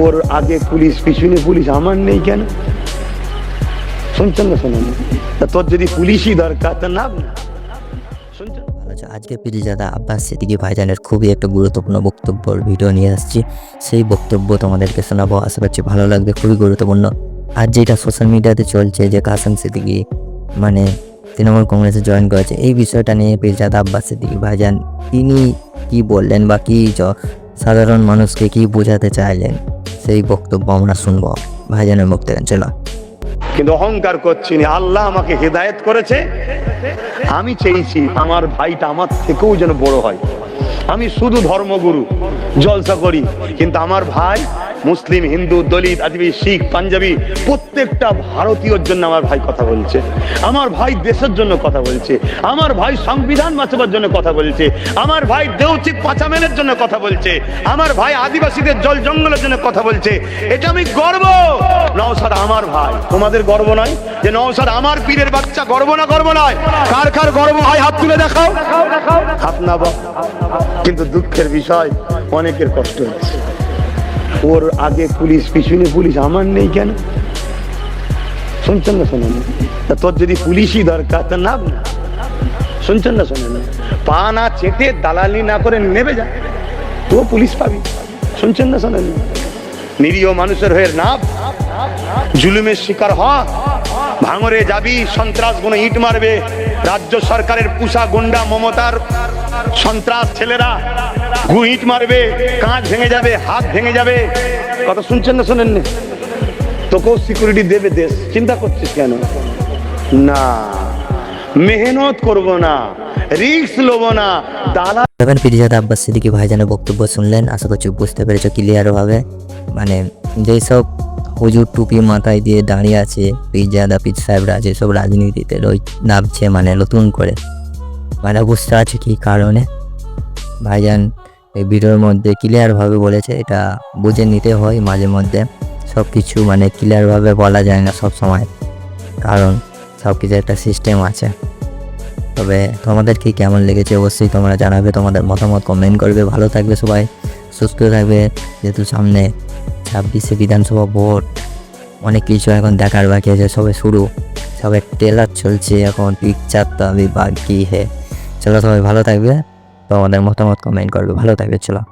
ওর আগে পুলিশ, পিছনে পুলিশ, আমার নেই কেন? শুনছেন না? শোনেন তা তোর যদি পুলিশই দরকার তা না শুনছেন। আজকে পীরজাদা আব্বাস সিদ্দিকী ভাইজানের খুবই একটা গুরুত্বপূর্ণ বক্তব্যর ভিডিও নিয়ে আসছি। সেই বক্তব্য তোমাদেরকে শোনাবো, আশা করছি ভালো লাগবে। খুবই গুরুত্বপূর্ণ। আর যেটা সোশ্যাল মিডিয়াতে চলছে যে কাসেম সিদ্দিকী মানে তৃণমূল কংগ্রেসে জয়েন করেছে, এই বিষয়টা নিয়ে পীরজাদা আব্বাস সিদ্দিকী ভাইজান তিনি কি বললেন বা কি সাধারণ মানুষকে কি বোঝাতে চাইলেন, সেই বক্তব্য আমরা শুনবো ভাইজানের মুখ থেকে। চলো। কিন্তু অহংকার করছি না, আল্লাহ আমাকে হেদায়েত করেছে। আমি চেয়েছি আমার ভাইটা আমার থেকেও যেন বড় হয়। আমি শুধু ধর্মগুরু জলসা করি, কিন্তু আমার ভাই মুসলিম, হিন্দু, দলিত, আদিবাসী, শিখ, পাঞ্জাবি প্রত্যেকটা ভারতীয়র জন্য আমার ভাই কথা বলছে। আমার ভাই দেশের জন্য কথা বলছে। আমার ভাই সংবিধান বাঁচাবার জন্য কথা বলছে। আমার ভাই দেউচি পাচামেনের জন্য কথা বলছে। আমার ভাই আদিবাসীদের জল জঙ্গলের জন্য কথা বলছে। এটা আমি গর্ব। নওশাদ আমার ভাই, তোমাদের গর্ব নয় যে নওশাদ আমার পীরের বাচ্চা? গর্ব না? গর্ব নয়? কার কার গর্ব হয় হাত তুলে দেখাও। হাত না বা, কিন্তু দুঃখের বিষয় অনেকের কষ্ট হচ্ছে। ওর আগে পুলিশ, পিছনে পুলিশ, আমার নেই কেন? শুনছেন না? শোনেন তা তোর যদি পুলিশই দরকার তা না শুনছেন না? শোনেন পা না চেটে দালালি না করে নেবে যা, তো পুলিশ পাবি। শুনছেন না? শোনেন নিরীহ মানুষের হয়ে নাভ, জুলুমের শিকার হ, ভাঙরে যাবি, সন্ত্রাস গুলো ইট মারবে, রাজ্য সরকারের পুষা গুন্ডা মমতার সন্ত্রাস ছেলেরা ইট মারবে, কাঁচ ভেঙে যাবে, হাত ভেঙে যাবে। কথা শুনছেন না? শোনেন না? তোকেও সিকিউরিটি দেবে দেশ, চিন্তা করছিস কেন? না, মেহনত করব না, রিস্ক লব না, দালাল। পীরজাদা আব্বাস সিদ্দিকী ভাইজানের বক্তব্য শুনলেন, আশা করছি বুঝতে পেরেছো ক্লিয়ার ভাবে। মানে যেসব হুজুর টুপি মাথায় দিয়ে দাঁড়িয়ে আছে, পীরজাদা পীর সাহেবরা যেসব রাজনীতিতে নামছে মানে নতুন করে, মানে বুঝতে আছে কি কারণে। ভাইজান এই ভিডিওর মধ্যে ক্লিয়ারভাবে বলেছে, এটা বুঝে নিতে হয় মাঝে মধ্যে। সব কিছু মানে ক্লিয়ারভাবে বলা যায় না সব সময়, কারণ সব কিছু একটা সিস্টেম আছে। তবে তোমাদের কি কেমন লেগেছে অবশ্যই তোমরা জানাবে, তোমাদের মতামত কমেন্ট করবে। ভালো থাকবে সবাই, সুস্থ থাকবে। যেহেতু সামনে 26শে বিধানসভা ভোট, অনেক কিছু এখন দেখার বাকি আছে, সবে শুরু, সবে ট্রেলার চলছে, এখন পিকচার তো আমি বাকি হে। চলো সবাই ভালো থাকবে, তোমাদের মতামত কমেন্ট করবে। ভালো থাকবে, চলো।